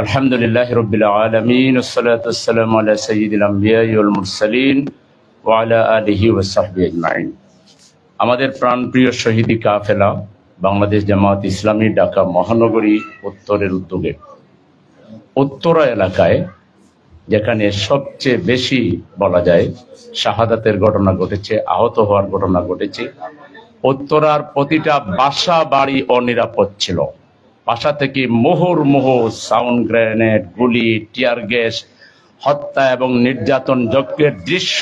আলহামদুলিল্লাহি রাব্বিল আলামিন ওয়াসসালাতু ওয়াসসালামু আলা সাইয়্যিদিল আমবিয়াই ওয়াল মুরসালিন ওয়া আলা আলিহি ওয়া সাহবিহি আজমাইন। আমাদের প্রাণপ্রিয় শহীদি কাফেলা বাংলাদেশ জামায়াত ইসলামী ঢাকা মহানগরী উত্তরের উদ্যোগে উত্তরা এলাকায়, যেখানে সবচেয়ে বেশি বলা যায় শাহাদাতের ঘটনা ঘটেছে, আহত হওয়ার ঘটনা ঘটেছে, উত্তরার প্রতিটা বাসা বাড়ি অনিরাপদ ছিল। বাসা থেকে মুহুর্মুহু সাউন্ড গ্রেনেড, গুলি, টিয়ার গ্যাস, হত্যা এবং নির্যাতন যজ্ঞের দৃশ্য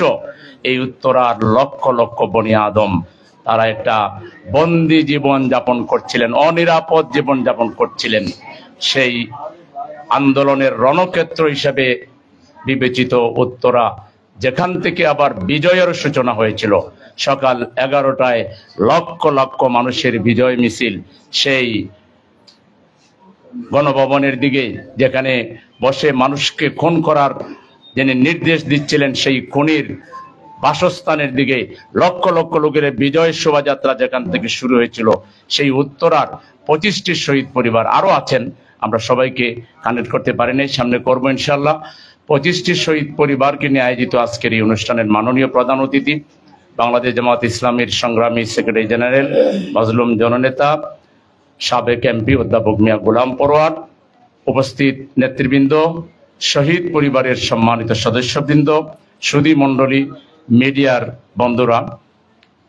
এই উত্তরার লক্ষ লক্ষ বনি আদম তারা একটা বন্দি জীবন যাপন করছিলেন, অনিরাপদ জীবন যাপন করছিলেন। সেই আন্দোলনের রণক্ষেত্র হিসেবে বিবেচিত উত্তরা, যেখান থেকে আবার বিজয়ের সূচনা হয়েছিল সকাল 11টায় লক্ষ লক্ষ মানুষের বিজয় মিছিল সেই গণভবনের দিকে, যেখানে বসে মানুষকে খুন করার যিনি নির্দেশ দিচ্ছিলেন সেই খুনির বাসস্থানের দিকে লক্ষ লক্ষ লোকের বিজয় শোভাযাত্রা যেখান থেকে শুরু হয়েছিল। সেই উত্তরার 25টি শহীদ পরিবার আরো আছেন, আমরা সবাইকে কানেক্ট করতে পারিনি, সামনে করবো ইনশাল্লাহ। 25টি শহীদ পরিবারকে নিয়ে আয়োজিত আজকের এই অনুষ্ঠানের মাননীয় প্রধান অতিথি বাংলাদেশ জামায়াত ইসলামীর সংগ্রামী সেক্রেটারি জেনারেল, মাজলুম জননেতা, সাবেক এমপি অধ্যাপক মিয়া গোলাম পরোয়ার, উপস্থিত নেতৃবৃন্দ, শহীদ পরিবারের সম্মানিত সদস্যবৃন্দ, সুধী মণ্ডলী, মিডিয়ার বন্ধুরা,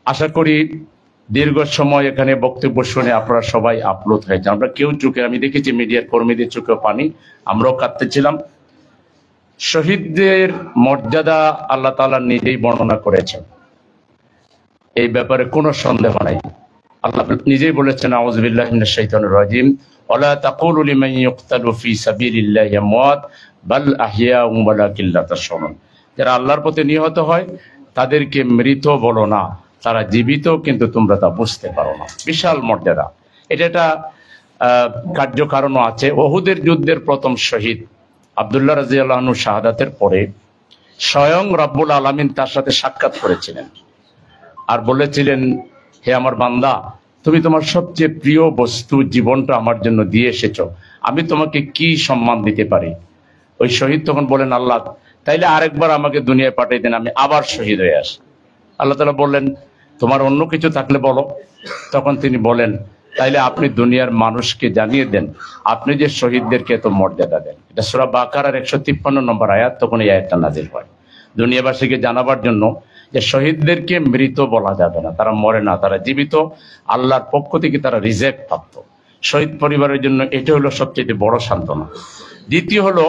আশা করি দীর্ঘ সময় এখানে বক্তব্য শুনে আপনারা সবাই আপ্লুত হয়েছে। আমরা কেউ চোখে, আমি দেখেছি মিডিয়ার কর্মীদের চোখে পানি, আমরাও কাঁদতেছিলাম। শহীদদের মর্যাদা আল্লাহ তাআলা নিজেই বর্ণনা করেছেন, এই ব্যাপারে কোনো সন্দেহ নাই। আল্লাহ নিজেই বলেছেন, আউযু বিল্লাহি মিনাশ শাইতানির রাজিম, ওয়ালা তাকুলু লিমান ইউকতালু ফি সাবিলিল্লাহি আমওয়াত বাল আহইয়াউম ওয়ালাকিন লা তাশউরুন। যারা আল্লাহর পথে নিহত হয় তাদেরকে মৃত বলো না, তারা জীবিত, কিন্তু তোমরা তা বুঝতে পারো না। বিশাল মর্যাদা। এটা একটা কার্যকারণও আছে। ওহুদের যুদ্ধের প্রথম শহীদ আব্দুল্লাহ রাদিয়াল্লাহু আনহু শাহাদাতের পরে স্বয়ং রব্বুল আলামিন তার সাথে সাক্ষাৎ করেছিলেন আর বলেছিলেন, হে আমার বান্দা, তুমি তোমার সবচেয়ে প্রিয় বস্তু জীবনটা আমার জন্য দিয়ে এসেছো, আমি তোমাকে কি সম্মান দিতে পারি? ওই শহীদ তখন বলেন, আল্লাহ তাইলে আরেকবার আমাকে দুনিয়ায় পাঠিয়ে দেন, আমি আবার শহীদ হয়ে আসি। আল্লাহ তাআলা বললেন, তোমার অন্য কিছু থাকলে বলো। তখন তিনি বলেন, তাইলে আপনি দুনিয়ার মানুষকে জানিয়ে দেন আপনি যে শহীদদেরকে এত মর্যাদা দেন। এটা সূরা বাকারার 153 নম্বর আয়াত, তখন এই আয়াতটা নাযিল হয় দুনিয়াবাসীকে জানাবার জন্য যে শহীদদেরকে মৃত বলা যাবে না, তারা মরে না, তারা জীবিত, আল্লাহর পক্ষ থেকে তারা রিজেক্ট প্রাপ্ত। শহীদ পরিবারের জন্য এটা হলো সবচেয়ে বড় সান্ত্বনা। দ্বিতীয় হলো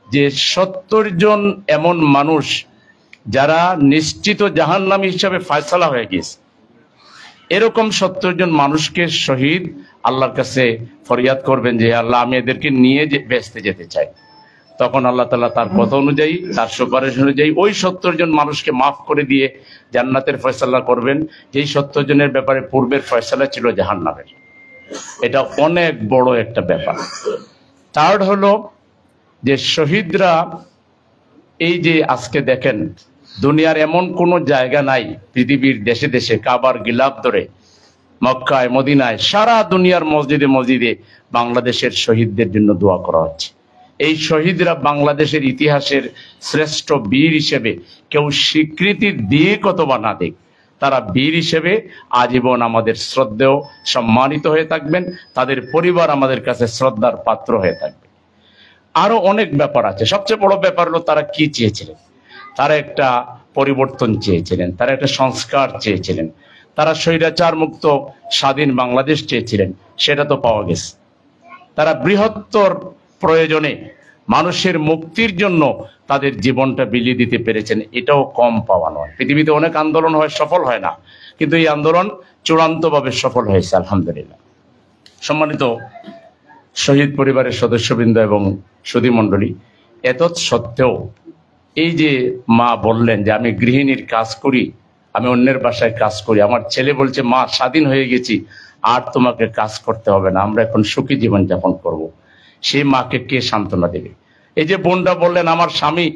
যে 70 জন এমন মানুষ যারা নিশ্চিত জাহান্নামী হিসাবে ফয়সালা হয়ে গেছে, এরকম 70 জন মানুষকে শহীদ আল্লাহর কাছে ফরিয়াদ করবেন যে আল্লাহ, আমি এদেরকে নিয়ে বেহেশতে যেতে চাই। তখন আল্লাহ তাআলা তার কথা অনুযায়ী, তার সুপারিশ অনুযায়ী ওই 70 জন মানুষকে মাফ করে দিয়ে জান্নাতের ফয়সালা করবেন, যেই 70 জনের ব্যাপারে পূর্বের ফয়সালা ছিল জাহান্নামের। এটা অনেক বড় একটা ব্যাপার। থার্ড হলো যে শহীদরা, এই যে আজকে দেখেন দুনিয়ার এমন কোনো জায়গা নাই, পৃথিবীর দেশে দেশে কাবার গিলাফ ধরে মক্কায়, মদিনায়, সারা দুনিয়ার মসজিদে মসজিদে বাংলাদেশের শহীদদের জন্য দোয়া করা হচ্ছে। এই শহীদরা বাংলাদেশের ইতিহাসের শ্রেষ্ঠ বীর হিসেবে কেউ স্বীকৃতি দিক অথবা না দিক, তারা বীর হিসেবে আজীবন আমাদের শ্রদ্ধেয় সম্মানিত হয়ে থাকবেন, তাদের পরিবার আমাদের কাছে শ্রদ্ধার পাত্র হয়ে থাকবে। আরো অনেক ব্যাপার আছে। সবচেয়ে বড় ব্যাপার হলো তারা কি চেয়েছিলেন। তারা একটা পরিবর্তন চেয়েছিলেন, তারা একটা সংস্কার চেয়েছিলেন, তারা স্বৈরাচার মুক্ত স্বাধীন বাংলাদেশ চেয়েছিলেন, সেটা তো পাওয়া গেছে। তারা বৃহত্তর প্রয়োজনে মানুষের মুক্তির জন্য তাদের জীবনটা বিলিয়ে দিতে পেরেছেন, এটাও কম পাওয়া নয়। পৃথিবীতে অনেক আন্দোলন হয়, সফল হয় না, কিন্তু এই আন্দোলন চূড়ান্তভাবে সফল হয়েছে, আলহামদুলিল্লাহ। সম্মানিত শহীদ পরিবারের সদস্যবৃন্দ এবং সুধী মণ্ডলী, এত সত্ত্বেও এই যে মা বললেন যে আমি গৃহিণীর কাজ করি, আমি অন্যের বাসায় কাজ করি, আমার ছেলে বলছে মা স্বাধীন হয়ে গেছি, আর তোমাকে কাজ করতে হবে না, আমরা এখন সুখী জীবন যাপন করব। সেই মাকে কে সান্ত্বনা দেবে? এই যে বোনটা বললেন, আমার স্বামী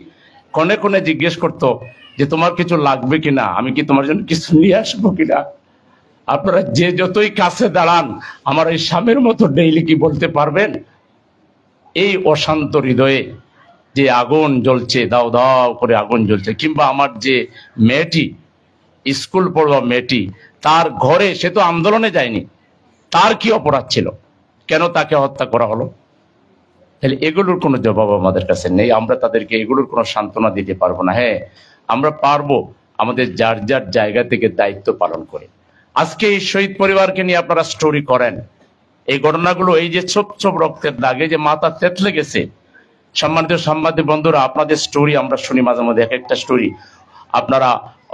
কোনে কোনে জিজ্ঞেস করতো যে তোমার কিছু লাগবে কিনা, আমি কি তোমার জন্য কিছু নিয়ে আসবো কিনা। আপনারা যে যতই কাছে দাঁড়ান, আমার এই স্বামীর মতো ডেইলি কি বলতে পারবেন? এই অশান্ত হৃদয়ে যে আগুন জ্বলছে, দাও দাও করে আগুন জ্বলছে, কিংবা আমার যে মেয়েটি, স্কুল পড়ুয়া মেয়েটি, তার ঘরে, সে তো আন্দোলনে যায়নি, তার কি অপরাধ ছিল, কেন তাকে হত্যা করা হলো? তাহলে এগুলোর কোনো জবাব আমাদের কাছে নেই। আমরা তাদেরকে এগুলোর কোনো সান্ত্বনা দিতে পারবো না। হ্যাঁ, আমরা পারবো আমাদের যার যার জায়গা থেকে দায়িত্ব পালন করে। আজকে এই শহীদ পরিবারকে নিয়ে আপনারা স্টোরি করেন, এই ঘটনাগুলো, এই যে ছোপ ছোপ রক্তের দাগে যে মাথা তেতলে গেছে, সম্মানিত সাংবাদিক বন্ধুরা, আপনাদের স্টোরি আমরা শুনি মাঝে মধ্যে, এক একটা স্টোরি আপনারা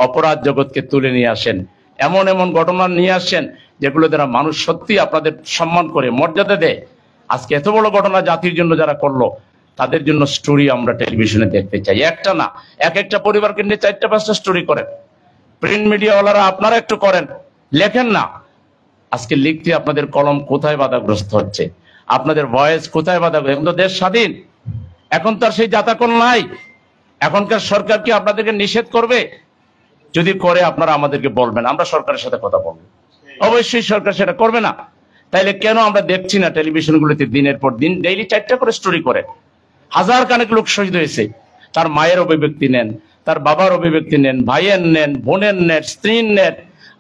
অপরাধ জগৎকে তুলে নিয়ে আসেন, এমন এমন ঘটনা নিয়ে আসেন যেগুলো দ্বারা মানুষ সত্যি আপনাদের সম্মান করে, মর্যাদা দেয়। আজকে এত বড় ঘটনা জাতির জন্য যারা করলো, তাদের জন্য স্টোরি আমরা টেলিভিশনে দেখতে চাই। একটা না, এক একটা পরিবারকে নিয়ে 4টা-5টা স্টোরি করেন। প্রিন্ট মিডিয়াওয়ালারা আপনারা একটু করেন, লেখেন না। আজকে লিখতে আপনাদের কলম কোথায় বাধাগ্রস্ত হচ্ছে, আপনাদের ভয়েস কোথায় বাধাগ্রস্ত? এখন তো দেশ স্বাধীন, এখন তো আর সেই জাতাকল নাই। এখনকার সরকার কি আপনাদেরকে নিষেধ করবে? যদি করে আপনারা আমাদেরকে বলবেন, আমরা সরকারের সাথে কথা বলবো। অবশ্যই সরকার সেটা করবে না। তাইলে কেন আমরা দেখছি না টেলিভিশনগুলোতে দিনের পর দিন ডেইলি 4টা করে স্টোরি করে? হাজার কানেক লোক শহীদ হয়েছে, তার মায়ের অভিব্যক্তি নেন, তার বাবার অভিব্যক্তি নেন, ভাইয়ের নেন, বোনের নেন, স্ত্রীর নেন।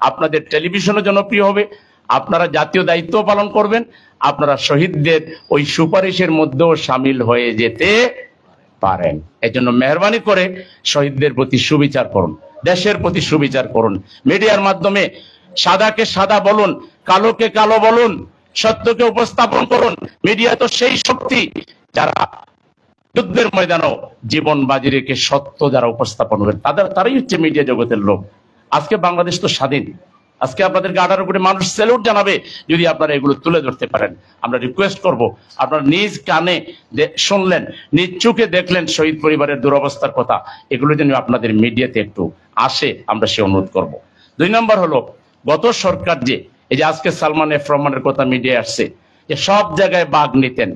আপনাদের টেলিভিশনও জনপ্রিয় হবে, আপনারা জাতীয় দায়িত্ব পালন করবেন, আপনারা শহীদদের ওই সুপারিশের মধ্যেও সামিল হয়ে যেতে পারেন। এই জন্য মেহরবানি করে শহীদদের প্রতি সুবিচার করুন, দেশের প্রতি সুবিচার করুন। মিডিয়ার মাধ্যমে সাদাকে সাদা বলুন, কালোকে কালো বলুন, সত্যকে উপস্থাপন করুন। মিডিয়া তো সেই শক্তি যারা যুদ্ধের ময়দানেও জীবন বাজি রেখে সত্য যারা উপস্থাপন করেন, তারাই হচ্ছে মিডিয়া জগতের লোক। আজকে বাংলাদেশ তো স্বাধীন, আজকে আপনাদেরকে 18 কোটি মানুষ স্যালুট জানাবে যদি আপনারা এগুলো তুলে ধরতে পারেন। আমরা রিকোয়েস্ট করব, আপনারা নিজ কানে শুনলেন, নিজ চোখে দেখলেন শহীদ পরিবারের দুরবস্থার কথা, এগুলো যেন আপনাদের মিডিয়াতে একটু আসে, আমরা সে অনুরোধ করব। 2 নম্বর হলো, গত সরকার যে এই যে আজকে সালমান এফ রহমানের কথা মিডিয়ায় আসছে, যে সব জায়গায় বাঘ নিতেন,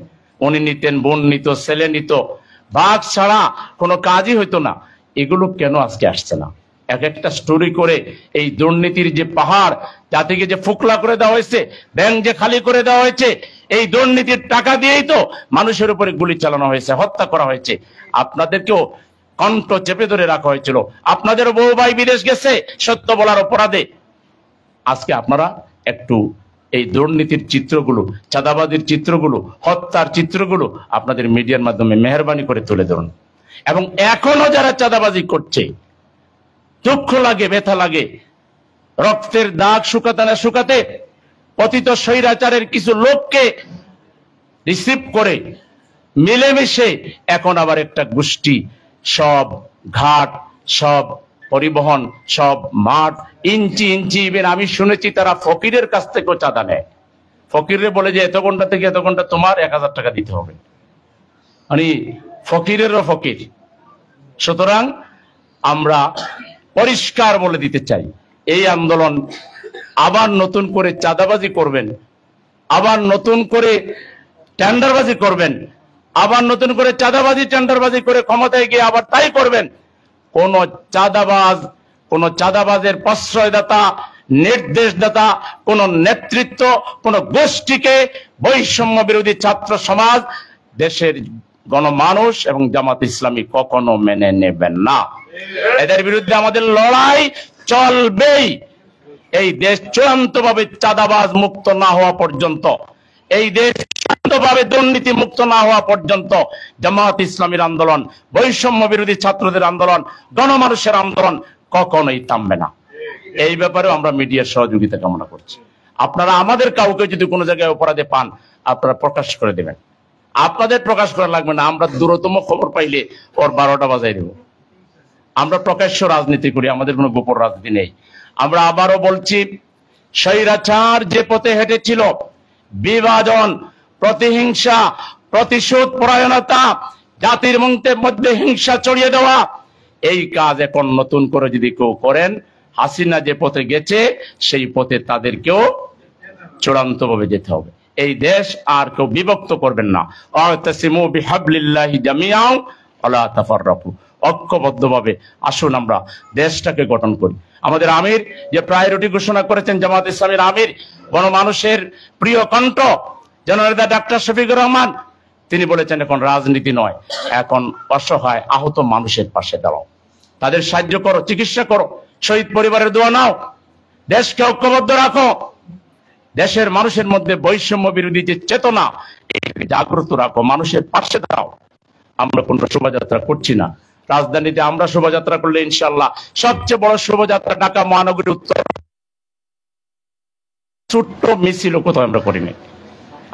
উনি নিতেন, বোন নিত, ছেলে নিত, বাঘ ছাড়া কোনো কাজই হইতো না। এগুলো কেন আজকে আসছে না? এক একটা স্টোরি করে এই দুর্নীতির যে পাহাড়, জাতিকে যে ফুকলা করে দেওয়া হয়েছে, ব্যাংক যে খালি করে দেওয়া হয়েছে, এই দুর্নীতির টাকা দিয়েই তো মানুষের উপরে গুলি চালানো হয়েছে, হত্যা করা হয়েছে। আপনাদেরকেও কণ্ঠ চেপে ধরে রাখা হয়েছিল, আপনাদের বউ ভাই বিদেশ গেছে সত্য বলার অপরাধে। আজকে আপনারা একটু এই দুর্নীতির চিত্রগুলো, চাঁদাবাজির চিত্রগুলো, হত্যার চিত্রগুলো আপনাদের মিডিয়ার মাধ্যমে মেহরবানি করে তুলে ধরুন। এবং এখনো যারা চাঁদাবাজি করছে, দুঃখ লাগে, ব্যথা লাগে, রক্তের দাগ শুকাতে না শুকাতে পতিত স্বৈরাচারের কিছু লোককে রিসিভ করে মিলেমিশে এখন আবার একটা গোষ্ঠী সব ঘাট, সব পরিবহন, সব মাঠ ইঞ্চি ইঞ্চি, ইভেন আমি শুনেছি তারা ফকিরের কাছ থেকেও চাঁদা নেয়। ফকিরে বলে যে এত ঘন্টা থেকে এত ঘন্টা তোমার 1000 টাকা দিতে হবে, মানে ফকিরেরও ফকির। সুতরাং আমরা পরিষ্কার বলে দিতে চাই, এই আন্দোলন আবার নতুন করে চাঁদাবাজি করবেন, আবার নতুন করে টেন্ডারবাজি করবেন, আবার নতুন করে চাঁদাবাজি টেন্ডারবাজি করে ক্ষমতায় গিয়ে আবার তাই করবেন। কোন চাঁদাবাজ, কোন চাঁদাবাজের প্রশ্রয়দাতা, নির্দেশদাতা, কোন নেতৃত্ব, কোন গোষ্ঠীকে বৈষম্য বিরোধী ছাত্র সমাজ, দেশের গণমানুষ এবং জামাত ইসলামী কখনো মেনে নেবেন না। এদের বিরুদ্ধে আমাদের লড়াই চলবেই। এই দেশ চূড়ান্তভাবে চাঁদাবাজ মুক্ত না হওয়া পর্যন্ত, এই দেশ চূড়ান্তভাবে দুর্নীতি মুক্ত না হওয়া পর্যন্ত জামাত ইসলামীর আন্দোলন, বৈষম্য বিরোধী ছাত্রদের আন্দোলন, গণমানুষের আন্দোলন কখনোই থামবে না। এই ব্যাপারেও আমরা মিডিয়ার সহযোগিতা কামনা করছি। আপনারা আমাদের কাউকে যদি কোনো জায়গায় অপরাধে পান, আপনারা প্রকাশ করে দেবেন, আপনাদের প্রকাশ করা লাগবে না। আমরা দূরতম খবর পাইলে ওর 12টা বাজাই দেব। আমরা প্রকাশ্য রাজনীতি করি, আমাদের কোনো গোপন রাজনীতি নেই। আমরা আবারও বলছি, স্বৈরাচার যে পথে হেঁটেছিল, বিভাজন, প্রতিহিংসা, প্রতিশোধ পরায়ণতা, জাতির মধ্যে হিংসা ছড়িয়ে দেওয়া, এই কাজ এখন নতুন করে যদি কেউ করেন, হাসিনা যে পথে গেছে সেই পথে তাদেরকেও চূড়ান্তভাবে যেতে হবে। এই দেশ আর কেউ বিভক্ত করবেন না। ওয়াতাসিমু বিহাবলিল্লাহি জামিআন ওয়ালা তাফাররাকু। ঐক্যবদ্ধভাবে আসুন আমরা দেশটাকে গঠন করি। আমাদের আমির যে প্রায়োরিটি ঘোষণা করেছেন, জামাত ইসলামীর আমির, গণমানুষের প্রিয় কণ্ঠ জননেতা ডাক্তার শফিকুর রহমান, তিনি বলেছেন এখন রাজনীতি নয়, এখন অসহায় আহত মানুষের পাশে দাঁড়াও, তাদের সাহায্য করো, চিকিৎসা করো, শহীদ পরিবারের দোয়া নাও, দেশকে ঐক্যবদ্ধ রাখো, দেশের মানুষের মধ্যে বৈষম্য বিরোধী যে চেতনা জাগ্রত রাখো, মানুষের পাশে দাঁড়াও। আমরা কোন শোভাযাত্রা করছি না, রাজধানীতে আমরা শোভাযাত্রা করলে ইনশাআল্লাহ সবচেয়ে বড় শোভাযাত্রা ঢাকা মহানগরীর উত্তর, ছোট্ট মিছিল কোথাও আমরা করিনি।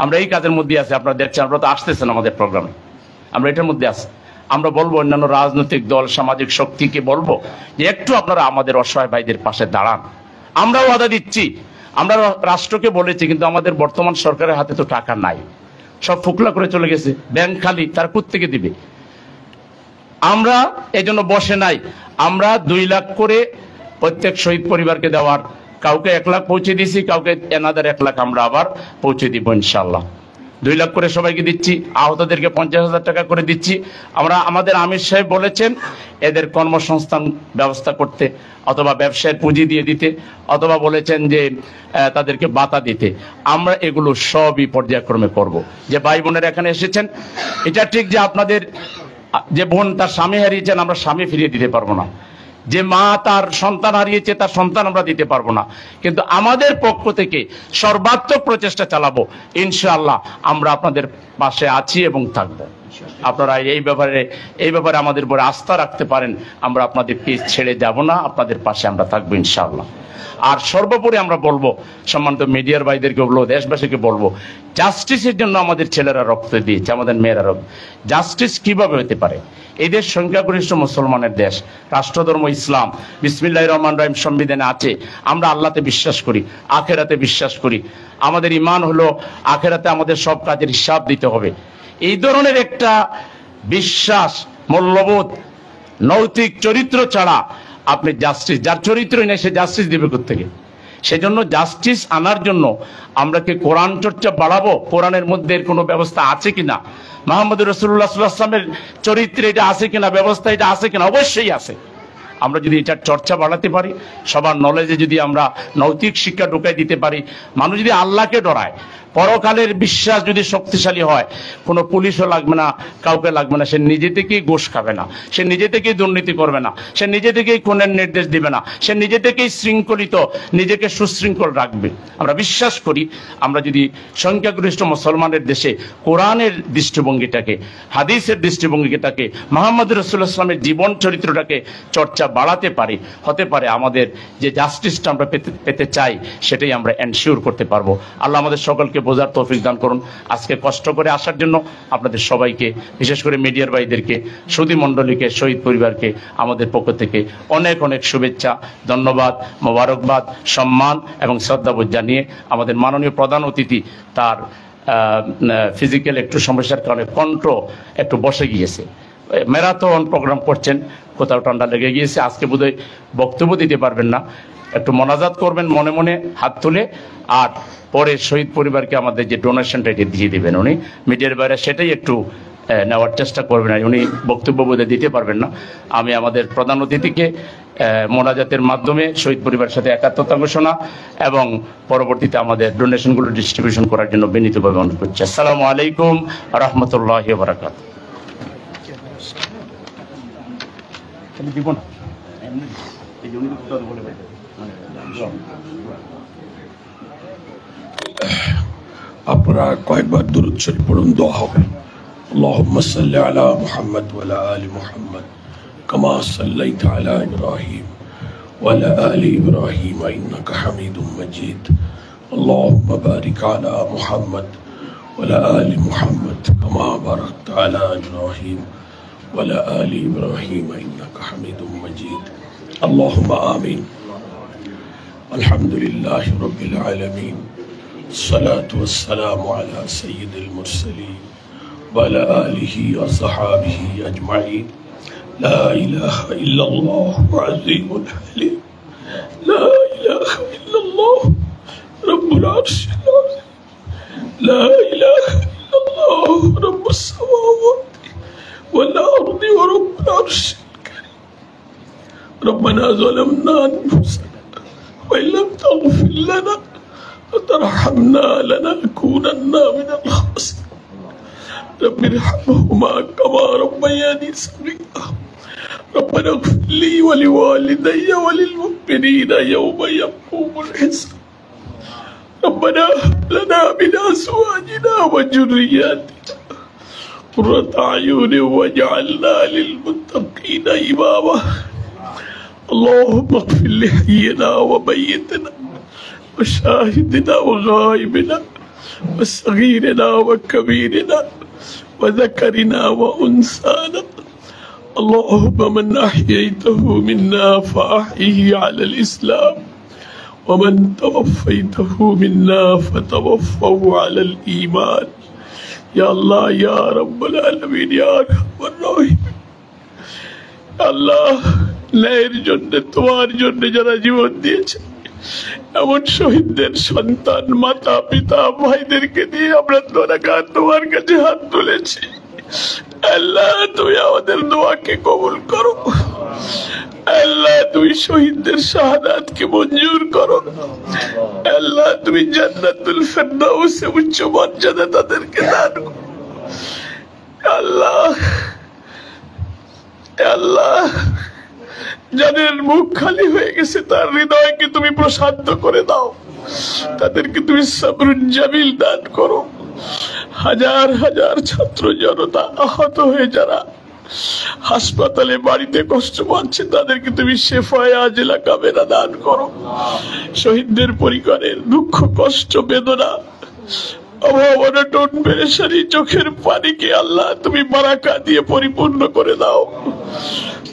আমরা এই কাজের মধ্যে আছি, আপনারা দেখছেন, আপনারা তো আসতেছেন আমাদের প্রোগ্রামে, আমরা এটার মধ্যে আছি। আমরা বলবো অন্যান্য রাজনৈতিক দল, সামাজিক শক্তিকে বলবো যে একটু আপনারা আমাদের অসহায় ভাইদের পাশে দাঁড়ান। আমরাও ওয়াদা দিচ্ছি, আমরা রাষ্ট্রকে বলেছি, কিন্তু আমাদের বর্তমান সরকারের হাতে তো টাকা নাই, সব ফুকলা করে চলে গেছে, ব্যাংক খালি, তার কোত্থেকে দিবে? আমরা এই জন্য বসে নাই, আমরা 2 লাখ করে প্রত্যেক শহীদ পরিবারকে দেওয়ার, কাউকে 1 লাখ পৌঁছে দিয়েছি, কাউকে এনাদের 1 লাখ আমরা আবার পৌঁছে দিব ইনশাআল্লাহ। 2 লাখ করে সবাইকে দিচ্ছি, আহতদেরকে 50,000 টাকা করে দিচ্ছি। আমরা, আমাদের আমির সাহেব বলেছেন এদের কর্মসংস্থান ব্যবস্থা করতে, অথবা ব্যবসায়ের পুঁজি দিয়ে দিতে, অথবা বলেছেন যে তাদেরকে ভাতা দিতে। আমরা এগুলো সবই পর্যায়ক্রমে করব। যে ভাই বোনেরা এখানে এসেছেন, এটা ঠিক যে আপনাদের যে বোন তার স্বামী হারিয়েছেন, আমরা স্বামী ফিরিয়ে দিতে পারবো না, যে মা তার সন্তান হারিয়েছে তার সন্তান আমরা দিতে পারবো না, কিন্তু আমাদের পক্ষ থেকে সর্বাত্মক প্রচেষ্টা চালাবো ইনশাআল্লাহ। আমরা আপনাদের পাশে আছি এবং থাকবো। আপনারা এই ব্যাপারে আমাদের উপরে আস্থা রাখতে পারেন, আমরা আপনাদের পিছ ছেড়ে যাব না, আপনাদের পাশে আমরা থাকবো ইনশাআল্লাহ। আর সর্বোপরি আমরা বলবো, সম্মানিত মিডিয়ার ভাইদেরকে বলবো, দেশবাসীকে বলবো, জাস্টিসের জন্য আমাদের ছেলেরা রক্ত দিয়েছে, আমাদের মেয়েরা রক্ত। জাস্টিস কিভাবে হতে পারে? এই দেশ সংখ্যাগরিষ্ঠ মুসলমানের দেশ, রাষ্ট্রধর্ম ইসলাম, বিসমিল্লাহির রহমানির রহিম সংবিধানে আছে। আমরা আল্লাহতে বিশ্বাস করি, আখেরাতে বিশ্বাস করি, আমাদের ঈমান হলো আখেরাতে আমাদের সব কাজের হিসাব দিতে হবে। এই ধরনের একটা বিশ্বাস, মূল্যবোধ, নৈতিক চরিত্র ছাড়া আপনি জাস্টিস, যার চরিত্রই নেই সে জাস্টিস দিবে কোত্থেকে? সেজন্য জাস্টিস আনার জন্য আমরা কি কোরআন চর্চা বাড়াবো? কোরআনের মধ্যে কোনো ব্যবস্থা আছে কিনা? মুহাম্মদ রাসূলুল্লাহ সাল্লাল্লাহু আলাইহি ওয়াসাল্লামের চরিত্রে এটা আছে কিনা, ব্যবস্থা এটা আছে কিনা? অবশ্যই আছে। আমরা যদি এটার চর্চা বাড়াতে পারি, সবার নলেজে যদি আমরা নৈতিক শিক্ষা ঢুকাই দিতে পারি, মানুষ যদি আল্লাহকে ডরায়, পরকালের বিশ্বাস যদি শক্তিশালী হয়, কোনো পুলিশও লাগবে না, কাউকে লাগবে না, সে নিজে থেকেই ঘুষ খাবে না, সে নিজে থেকেই দুর্নীতি করবে না, সে নিজে থেকেই খুনের নির্দেশ দিবে না, সে নিজে থেকেই শৃঙ্খলিত, নিজেকে সুশৃঙ্খল রাখবে। আমরা বিশ্বাস করি, আমরা যদি সংখ্যাগরিষ্ঠ মুসলমানের দেশে কোরআনের দৃষ্টিভঙ্গিটাকে, হাদিসের দৃষ্টিভঙ্গিটাকে, মুহাম্মদ রাসূলুল্লাহ সাল্লাল্লাহু আলাইহি ওয়াসাল্লামের জীবন চরিত্রটাকে চর্চা বাড়াতে পারি, হতে পারে আমাদের যে জাস্টিসটা আমরা পেতে চাই সেটাই আমরা এনশিওর করতে পারবো। আল্লাহ আমাদের সকলকে বোঝার তৌফিক দান করুন। আজকে কষ্ট করে আসার জন্য আপনাদের সবাইকে, বিশেষ করে মিডিয়ার ভাইদেরকে, সুধী মণ্ডলীকে, শহীদ পরিবারকে আমাদের পক্ষ থেকে অনেক অনেক শুভেচ্ছা, ধন্যবাদ, মোবারকবাদ, সম্মান এবং শ্রদ্ধাবোধ জানিয়ে আমাদের মাননীয় প্রধান অতিথি, তার ফিজিক্যাল একটু সমস্যার কারণে কণ্ঠ একটু বসে গিয়েছে, ম্যারাথন প্রোগ্রাম করছেন, কোথাও ঠান্ডা লেগে গিয়েছে, আজকে বোধহয় বক্তব্য দিতে পারবেন না, একটু মোনাজাত করবেন মনে মনে হাত তুলে, আর পরে শহীদ পরিবারকে আমাদের যে ডোনেশনটা এটা দিয়ে দেবেন উনি। মিডিয়ার বাইরে সেটাই একটু নেওয়ার চেষ্টা করবেন, উনি বক্তব্য বোধহয় দিতে পারবেন না। আমি আমাদের প্রধান অতিথিকে মোনাজাতের মাধ্যমে শহীদ পরিবারের সাথে একাত্মতা ঘোষণা এবং পরবর্তীতে আমাদের ডোনেশনগুলো ডিস্ট্রিবিউশন করার জন্য বিনীতভাবে অনুরোধ করছি। আসসালামু আলাইকুম ওয়া রাহমাতুল্লাহি ওয়া বারাকাতুহু। দিব না আপনারা কয়েকবার দুরূদ শরীফ পড়ুন, দোয়া হবে। আল্লাহুম্মা সাল্লি আলা মুহাম্মদ ওয়া আলা আলি মুহাম্মদ কামা সাল্লাইতা আলা ইব্রাহিম ওয়া আলা আলি ইব্রাহিম ইন্নাকা হামিদুম মাজিদ। আল্লাহুম্মা বারিক আলা মুহাম্মদ ওয়া আলা আলি মুহাম্মদ কামা বারাকতা আলা ইব্রাহিম ওয়া আলা আলি ইব্রাহিম ইন্নাকা হামিদুম মাজিদ। আল্লাহুম্মা আমিন। আলহামদুলিল্লাহি রাব্বিল আলামিন। الصلاة والسلام على سيد المرسلين وعلى آله وصحابه أجمعين. لا إله إلا الله عظيم الحليم. لا إله إلا الله رب العرش العظيم. لا إله إلا الله رب السماوات والأرض ورب العرش الكريم. ربنا ظلمنا أنفسنا وإن لم تغفر لنا وترحمنا لنكونن من الخاسرين. رب ارحمهما كما ربياني صغيرا ربنا اغفر لي ولوالدي وللمؤمنين يوم يقوم الحساب ربنا هب لنا من ازواجنا وذرياتنا قرة اعين واجعلنا للمتقين اماما اللهم اغفر لحينا وميتنا وشاهدنا وغائبنا وصغيرنا وكبيرنا وذكرنا وانثانا اللهم من احييته منا فاحيه على الاسلام ومن توفيته منا فتوفه على الايمان يا الله يا رب العالمين يا ارحم الراحمين আল্লাহ ন্যায়ের জন্য তোমার জন্য যারা জীবন দিয়েছে এমন শহীদদের সন্তান মাতা পিতা ভাইদেরকে দিয়ে আমরা তোমার কাছে হাত তুলেছি আল্লাহ তুমি আমাদের দোয়াকে কবুল করো আল্লাহ তুমি শহীদদের শাহাদাতকে মঞ্জুর করো আল্লাহ তুমি জান্নাতুল ফিরদাউসে উচ্চ মর্যাদা তাদেরকে দান করো আল্লাহ আল্লাহ যাদের মুখ খালি হয়ে গেছে তার হৃদয়কে তুমি প্রশান্ত করে দাও তাদেরকে তুমি সবরুন জামিল দান করো হাজার হাজার ছাত্র জনতা আহত হয়ে যারা হাসপাতালে বাড়িতে কষ্ট পাচ্ছে তাদেরকে তুমি শেফায়ে আজিলা কামেলা দান করো শহীদদের পরিবারের দুঃখ কষ্ট বেদনা অভাব অনটন পেরেশানি চোখের পানিকে আল্লাহ তুমি বারাকা দিয়ে পরিপূর্ণ করে দাও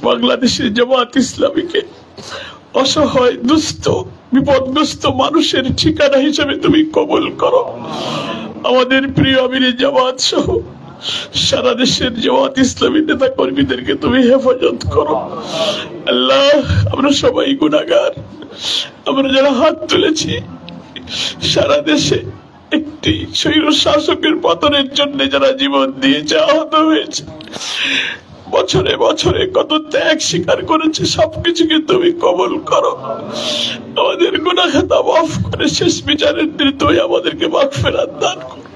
বাংলাদেশের জামাত ইসলামীকে অসহায় দুস্থ বিপদগ্রস্ত মানুষের ঠিকানা হিসেবে তুমি কবুল করো আমাদের প্রিয় আমির জামাত সহ সারা দেশের জামাত ইসলামী নেতা কর্মীদেরকে তুমি হেফাজত করো আল্লাহ আমরা সবাই গুনাহগার আমরা যারা হাত তুলেছি সারা দেশে একটি স্বৈর শাসকের পতনের জন্য যারা জীবন দিয়েছে আহত হয়েছে বছরে বছরে কত ত্যাগ স্বীকার করেছে সবকিছুকে তুমি কবুল করো আমাদের গুনাহ খাতা মাফ করে শেষ বিচারের দিন তুমি আমাদেরকে মাগফিরাত দান করো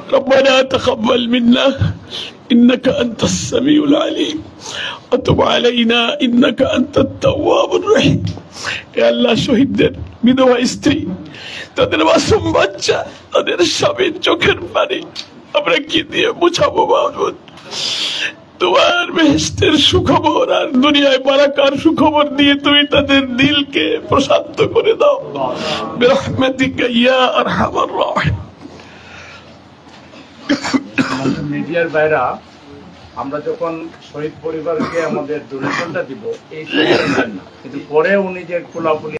ربنا تقبل منا إنك أنت السميع العليم وتب علينا إنك أنت التواب الرحيم يا الله শহীদদের বিধবা স্ত্রী তাদের মাসুম বাচ্চা তাদের স্বামীর চোখের পানি আমরা কি দিয়ে বুঝাবো মাহমুদ তোমার বেহেশতের সুখবর আর দুনিয়ায় বারাকার সুখবর দিয়ে তুমি তাদের দিলকে প্রশান্ত করে দাও বিরহমাতিকা ইয়া আরহামার রাহিম মিডিয়ার বাইরা আমরা যখন শহীদ পরিবারকে আমাদের ডোনেশনটা দিব এই সময় কিন্তু পরে উনি যে খোলাখুলি